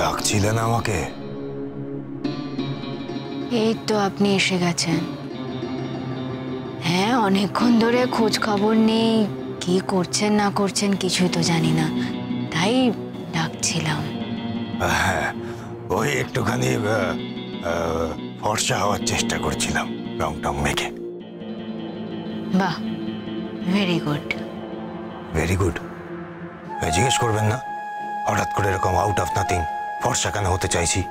ডাকছিলেন আমাকে? এই তো আপনি এসে গেছেন। হ্যাঁ, অনেকক্ষণ ধরে খোঁজ খবর নেই, কি করছেন না করছেন কিছুই তো জানি না, তাই ডাকছিলাম। হ্যাঁ, ওই একটুখানি ফর্সা হওয়ার চেষ্টা করছিলাম, রং টং মেখে। বাহ, ভেরি গুড। Very good? জিজ্ঞেস করবেন না হঠাৎ করে এরকম আউট অফ নাথিং ফর্সা কেন হতে চাইছি?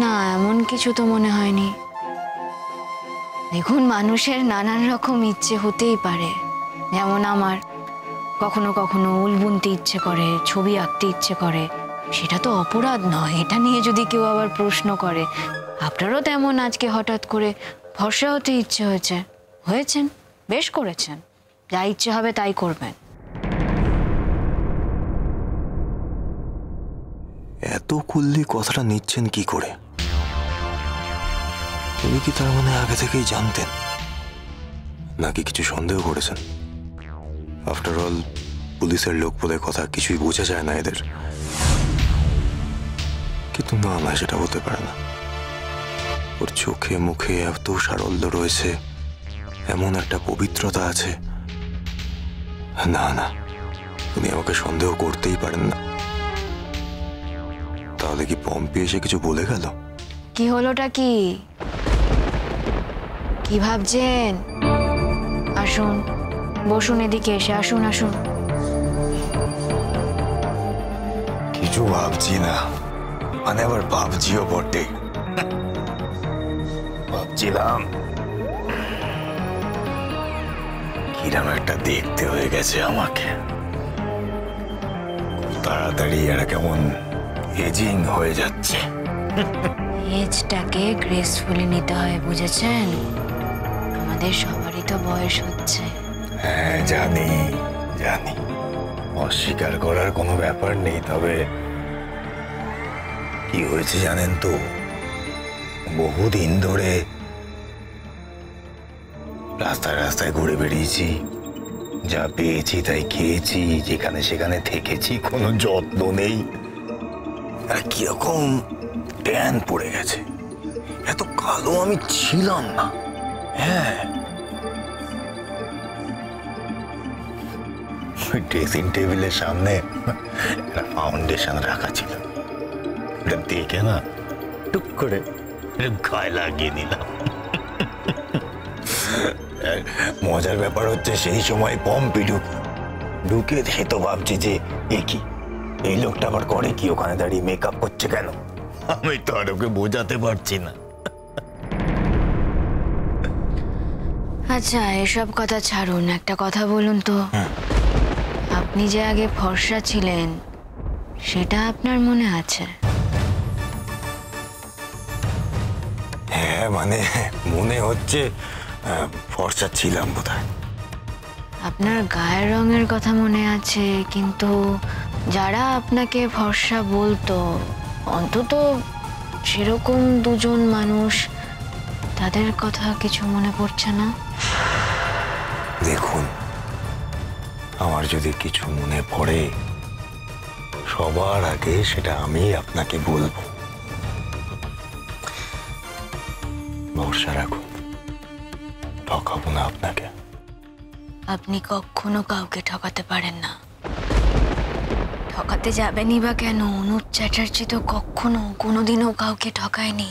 না, এমন কিছু তো মনে হয়নি। দেখুন, মানুষের নানান রকম ইচ্ছে হতেই পারে। যেমন আমার কখনো কখনো উল বুনতে ইচ্ছে করে, ছবি আঁকতে ইচ্ছে করে, সেটা তো অপরাধ নয়। এটা নিয়ে যদি কেউ আবার প্রশ্ন করে, আপনারও তেমন আজকে হঠাৎ করে ফর্সা হতে ইচ্ছে হয়েছেন, বেশ করেছেন। যা ইচ্ছে হবে তাই করবেন। এত কুল্লি কথাটা নিচ্ছেন কি করে? উনি কি তার মানে আগে থেকেই জানতেন, নাকি কিছু সন্দেহ করেছেন? আফটার অল পুলিশের লোক বলে কথা, কিছুই বোঝা যায় না এদের। কিন্তু না না, সেটা হতে পারে না। ওর চোখে মুখে এত সারল্য রয়েছে, এমন একটা পবিত্রতা আছে। না না, উনি আমাকে সন্দেহ করতেই পারেন না। তাহলে কি পম্পি এসে কিছু বলে গেল? কি হলোটা কি? কি ভাবছেন? আসুন, বসুন এদিকে এসে। আসুন আসুন। কিছু ভাবছি না, মানে আবার ভাবছিও বটে। ভাবছিলাম কিরম একটা দেখতে হয়ে গেছে আমাকে। তাড়াতাড়ি এরা কেমন এজিং হয়ে যাচ্ছে। এজটাকে গ্রেসফুলি নিতে হয়, বুঝেছেন? আমাদের সবারই তো বয়স হচ্ছে। হ্যাঁ জানি জানি, অস্বীকার করার কোনো ব্যাপার নেই। তবে কি হয়েছে জানেন তো, বহুদিন ধরে রাস্তায় রাস্তায় ঘুরে বেরিয়েছি, যা পেয়েছি তাই খেয়েছি, যেখানে সেখানে থেকেছি, কোনো যত্ন নেই। আর কিরকম ট্যান পড়ে গেছে। এত কালো আমি ছিলাম না। হ্যাঁ, ড্রেসিং টেবিলের সামনে একটা ফাউন্ডেশন রাখা ছিল, এটা দেখে না টুক করে গায়ে লাগিয়ে নিলাম। মজার ব্যাপার হচ্ছে, সেই সময় পম্পি ঢুকে সে তো ভাবছে যে কি এই লোকটা আবার করে কি ওখানে দাঁড়িয়ে, মেকআপ করছে কেন? আমি তো আর ওকে বোঝাতে পারছি না। আচ্ছা, এসব কথা ছাড়ুন, একটা কথা বলুন তো। আপনি যে আগে ফর্সা ছিলেন, সেটা আপনার মনে আছে? হ্যাঁ, মানে মনে হচ্ছে ফর্সা ছিলাম বোধহয়। আপনার গায়ের রঙের কথা মনে আছে, কিন্তু যারা আপনাকে ফর্সা বলতো, অন্তত সেরকম দুজন মানুষ, তাদের কথা কিছু মনে পড়ছে না? দেখুন, আমার যদি কিছু মনে পড়ে, সবার আগে সেটা আমি আপনাকে বলবো। ভরসা রাখুন, ঠকাবো না আপনাকে। আপনি কখনো কাউকে ঠকাতে পারেন না। ঠকাতে যাবেনই বা কেন? অনুপ চ্যাটার্জি তো কখনো কোনোদিনও কাউকে ঠকায়নি।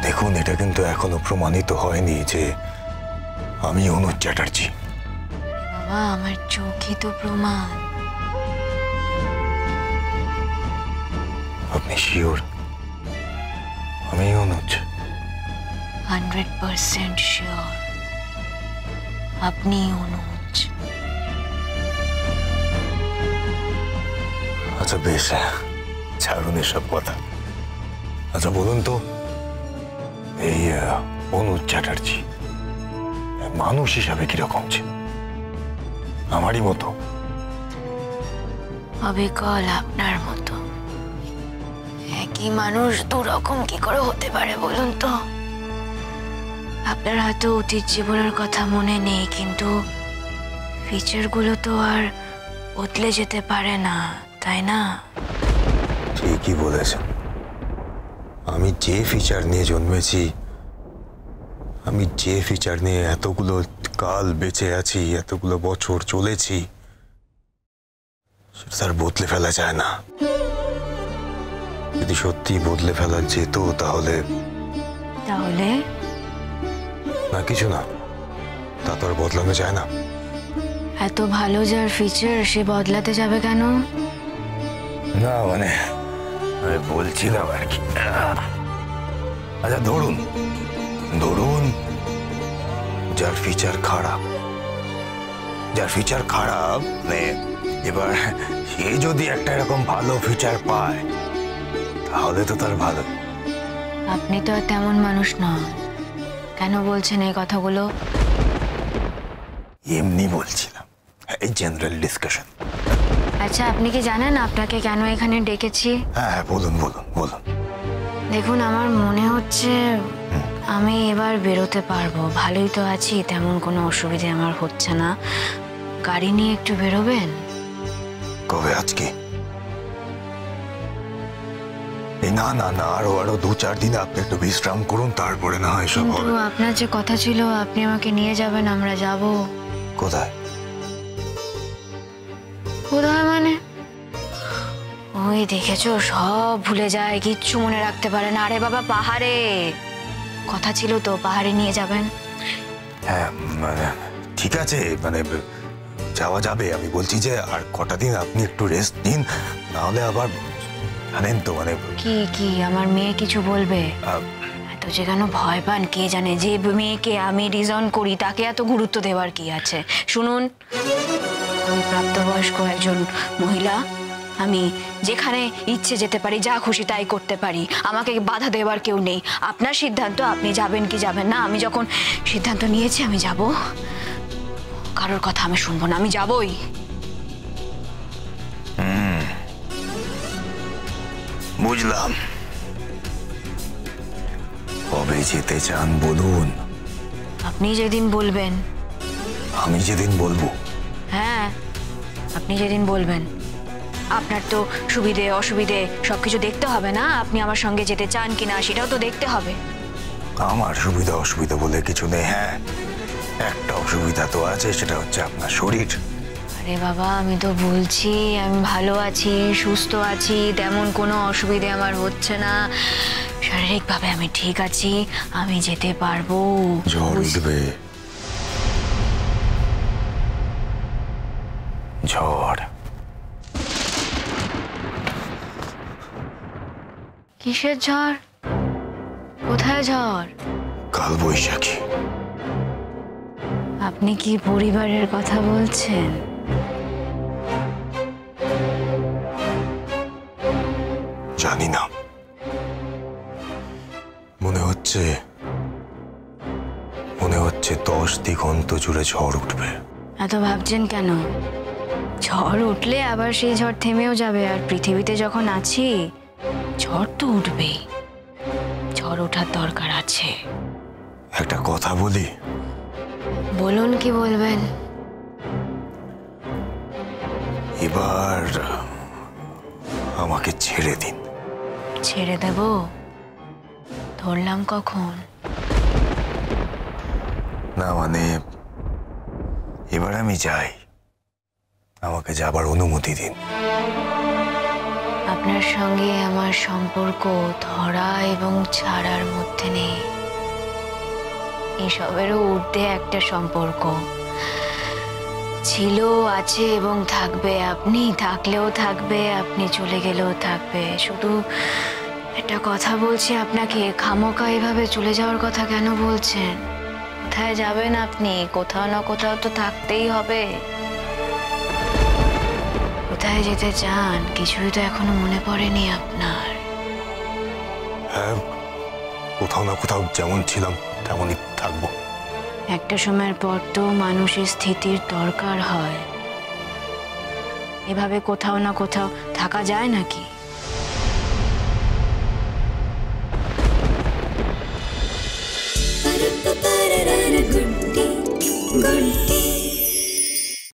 দেখুন, এটা কিন্তু এখনো প্রমাণিত হয়নি যে আমি অনুপ চ্যাটার্জি। বাবা, আমার চোখই তো প্রমাণ। আপনি শিওর আমি অনুজ? 100% শিওর আপনি অনুজ। আচ্ছা বেশ, ছাড়ুন এসব কথা। আচ্ছা বলুন তো, এই অনুজ চ্যাটার্জি মানুষ হিসাবে কিরকম ছিল? আমারই মতো? অবিকল আপনার মতো। একই মানুষ দুরকম কি করে হতে পারে বলুন তো? আপনার হয়তো অতীত জীবনের কথা মনে নেই, কিন্তু ফিচারগুলো তো আর বদলে যেতে পারে না, তাই না? ঠিকই বলেছেন। আমি যে ফিচার নিয়ে জন্মেছি, আমি যে ফিচার নিয়ে এতগুলো কাল বেঁচে আছি, এতগুলো বছর চলেছি, সেটা তার বদলে ফেলা যায় না। যদি সত্যি বদলে ফেলা যেত তাহলে তাহলে না, কিছু না, তা তো আর বদলানো যায় না। এত ভালো যার ফিচার, সে বদলাতে যাবে কেন? না মানে আমি বলছিলাম আর কি। আচ্ছা ধরুন ধরুন যার ফিচার খারাপ, মানে এবার সে যদি একটা এরকম ভালো ফিচার পায় তাহলে তো তার ভালো। আপনি তো আর তেমন মানুষ নন। কেন বলছেন এই কথাগুলো? এমনি বলছিলাম, এই জেনারেল ডিসকাশন। আচ্ছা, আপনি কি জানেন আপনাকে কেন এখানে ডেকেছি? হ্যাঁ হ্যাঁ, বলুন বলুন বলুন। দেখুন, আমার মনে হচ্ছে আমি এবার বেরোতে পারবো। ভালোই তো আছি, তেমন কোনো অসুবিধে আমার হচ্ছে না। গাড়ি নিয়ে একটু বেরোবেন? কবে? আজকে? না না না, আরো 2-4 দিন আপনি একটু বিশ্রাম করুন, তারপরে না হয় সব হবে। কিন্তু আপনার যে কথা ছিল আপনি আমাকে নিয়ে যাবেন, আমরা যাব। কোথায়? কোথায় মানে? ওই দেখেছো, সব ভুলে যায়, কিচ্ছু মনে রাখতে পারে না। আরে বাবা, পাহাড়ে কথা ছিল তো, পাহাড়ে নিয়ে যাবেন। হ্যাঁ মানে ঠিক আছে, মানে যাওয়া যাবে। আমি বলছি যে আর কটা দিন আপনি একটু রেস্ট নিন, নাহলে আবার জানেন তো মানে। কি কি আমার মেয়ে কিছু বলবে? এত যে কেন ভয় পান কে জানে। যে মেয়েকে আমি রিজন করি তাকে এত গুরুত্ব দেওয়ার কি আছে? শুনুন, আমি প্রাপ্তবয়স্ক একজন মহিলা। আমি যেখানে ইচ্ছে যেতে পারি, যা খুশি তাই করতে পারি। আমাকে বাধা দেওয়ার কেউ নেই। আপনার সিদ্ধান্ত, আপনি যাবেন কি যাবেন না। আমি যখন সিদ্ধান্ত নিয়েছি আমি যাব, কারোর কথা আমি শুনবো না, আমি যাবই। বুঝলাম। কবে যেতে চান বলুন? আপনি যেদিন বলবেন। আমি যেদিন বলবো? হ্যাঁ, আপনি যেদিন বলবেন। আপনার তো সুবিধে অসুবিধে সবকিছু দেখতে হবে না? আপনি আমার সঙ্গে যেতে চান কিনা সেটাও তো দেখতে হবে। আমার সুবিধা অসুবিধা বলে কিছু নেই। হ্যাঁ, একটা অসুবিধা তো আছে, সেটা হচ্ছে আপনার শরীর। আরে বাবা, আমি তো বলছি আমি ভালো আছি, সুস্থ আছি, তেমন কোনো অসুবিধে আমার হচ্ছে না। শারীরিকভাবে আমি ঠিক আছি, আমি যেতে পারবো। ঝড় উঠবে, ঝড়। কিসের ঝড়? কোথায় ঝড়? কাল বৈশাখী। আপনি কি পরিবারের কথা বলছেন? জানি না, মনে হচ্ছে 10 দিগন্ত জুড়ে ঝড় উঠবে। এত ভাবছেন কেন? ঝড় উঠলে আবার সেই ঝড় থেমেও যাবে। আর পৃথিবীতে যখন আছি, ঝড় তো উঠবেই। ঝড় ওঠার দরকার আছে। একটা কথা বলি? বলুন, কি বলবেন? এবার আমাকে ছেড়ে দিন। ছেড়ে দেব? ধরলাম কখন? না মানে এবার আমি যাই, আমাকে যাবার অনুমতি দিন। আপনার সঙ্গে আমার সম্পর্ক ধরা এবং ছাড়ার মধ্যে নেই। এসবেরও ঊর্ধ্বে একটা সম্পর্ক ছিল, আছে এবং থাকবে। আপনি থাকলেও থাকবে, আপনি চলে গেলেও থাকবে। শুধু একটা কথা বলছি আপনাকে, খামোকা এভাবে চলে যাওয়ার কথা কেন বলছেন? কোথায় যাবেন আপনি? কোথাও না কোথাও তো থাকতেই হবে। কোথায় যেতে চান? কিছুই তো এখনো মনে পড়েনি আপনার। হ্যাঁ, কোথাও না কোথাও যেমন ছিলাম তেমনই থাকবো। একটা সময়ের পর তো মানুষের স্থিতির দরকার হয়। এভাবে কোথাও না কোথাও থাকা যায় নাকি? गुड्डी गुड्डी